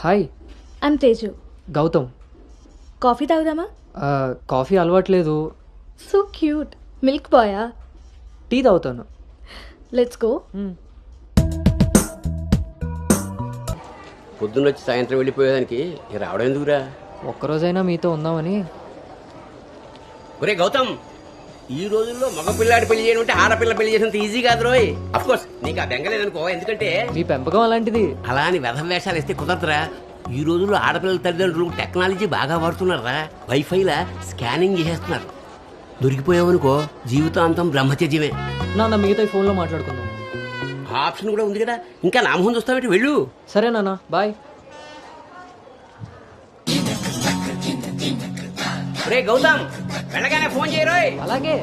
Hi. I'm Teju. Gautam. Coffee తాగుదామా? Coffee అలవాట్లేదు. So cute. Milk బాయా? టీ తాగుతాను. Let's go. పొద్దున్నొచ్చి సాయంత్రం వెళ్ళిపోయేదానికి ఇక రావడం ఎందుకురా? ఒక్కరోజైనా మీతో ఉందామని. ఒరే గౌతమ్, ఈ రోజుల్లో మగ పిల్లాడి పెళ్లి చేయడం అంటే ఆడపిల్ల పెళ్లి చేసినంత ఈజీ కాదు రోయ్. అఫ్ కోర్స్ నీకు ఆ బెంగలేదనుకో, ఎందుకంటే మీ పెంపకం అలాంటిది. అలా అని వ్యధ వేషాలు వేస్తే కుదరదురా. ఈ రోజుల్లో ఆడపిల్లల తల్లిదండ్రులు టెక్నాలజీ బాగా వాడుతున్నారా. వైఫైలా స్కానింగ్ చేసేస్తున్నారు. దొరికిపోయావనుకో జీవితాంతం బ్రహ్మచర్యమే. నాన్న మీతో ఈ ఫోన్లో మాట్లాడుకుందాం. ఆ ఆప్షన్ కూడా ఉంది కదా. ఇంకా నా మొహం చూస్తావేంటి, వెళ్ళు. సరే నాన్న, బాయ్. రే గౌతమ్, వెళ్ళగానే ఫోన్ చేయరోయ్. అలాగే.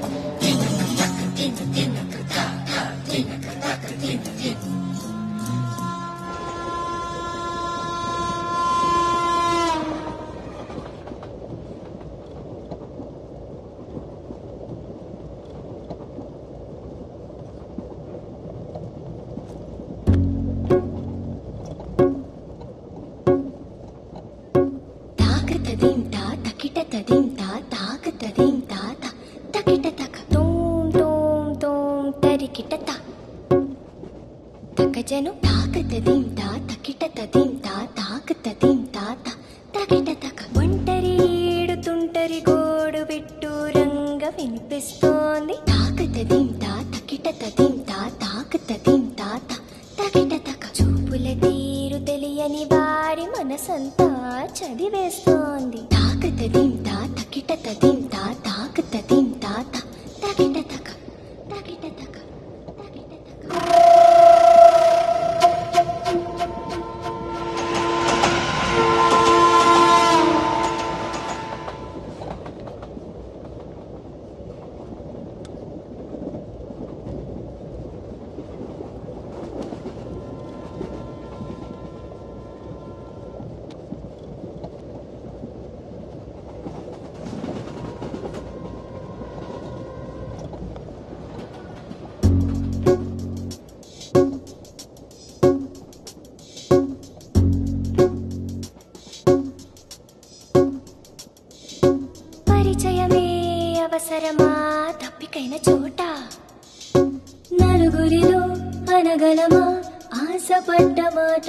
జను తాకతదీం తా తకిట తదీం తా తాకతదీం తా తకిట తక ఒంటరి ఏడుతుంటరి గోడు బిట్టు రంగ వినిపిస్తోంది. తాకతదీం తా తకిట తదీం తా తాకతదీం తా తకిట తక చూపుల తీరు తెలియని వారి మనసంతా చదివేస్తోంది. తాకతదీం తా తకిట తదీం తా తాకతదీం తా తకిట తక తకిట తక తకిట తక. పరిచయమే అవసరమా తప్పికైన చోట, నలుగురిలో అనగలమా ఆశపడ్డ మాట,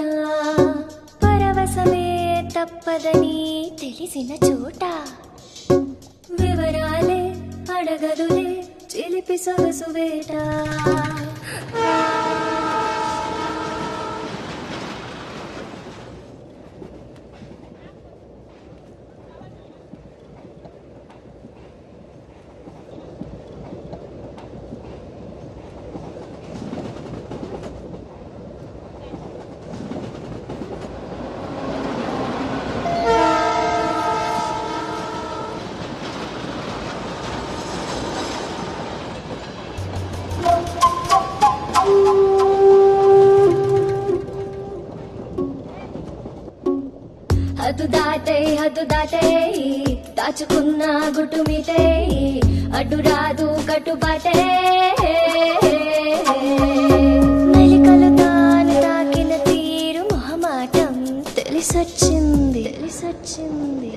పరవశమే తప్పదని తెలిసిన చోట, వివరాలే అడగదులే చిలిపి సొగసు వేట. హద్దు దాటే దాచుకున్న గుట్టు మీటే అడ్డు రాదు కట్టుబాటే. మెలికలు తాను తాకిన తీరు మొహమాటం తెలిసొచ్చింది తెలిసొచ్చింది.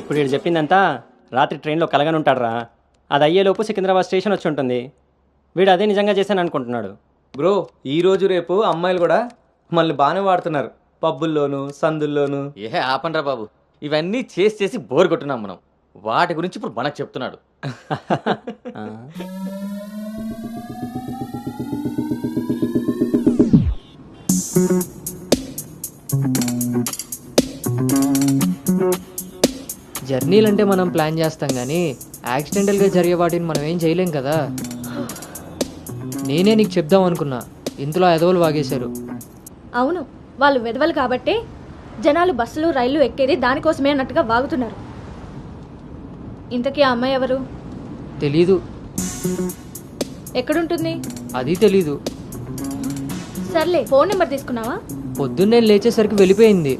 ఇప్పుడు వీడు చెప్పిందంతా రాత్రి ట్రైన్లో కలగని ఉంటాడురా. అది అయ్యేలోపు సికింద్రాబాద్ స్టేషన్ వచ్చి ఉంటుంది. వీడు అదే నిజంగా చేశాను అనుకుంటున్నాడు. బ్రో ఈ రోజు రేపు అమ్మాయిలు కూడా మనల్ని బాగానే వాడుతున్నారు, పబ్బుల్లోను సందుల్లోను. ఏ ఆపండ్రా బాబు, ఇవన్నీ చేసి చేసి బోర్ కొట్టున్నాం మనం. వాటి గురించి ఇప్పుడు మనకు చెప్తున్నాడు. ఆ. జర్నీలు అంటే మనం ప్లాన్ చేస్తాం కానీ యాక్సిడెంటల్గా జరిగే వాటిని మనం ఏం చేయలేం కదా. నేనే నీకు చెప్దాం అనుకున్నా, ఇంతలో ఎదవలు వాగేశారు. అవును, వాళ్ళు వెదవలు కాబట్టే జనాలు బస్సులు రైళ్లు ఎక్కేది దానికోసమే అన్నట్టుగా వాగుతున్నారు. ఇంతకీ ఆ అమ్మాయి ఎవరు? తెలీదు. ఎక్కడుంటుంది? అది తెలీదు. సర్లే, ఫోన్ నెంబర్ తీసుకున్నావా? పొద్దున్నే లేచేసరికి వెళ్ళిపోయింది.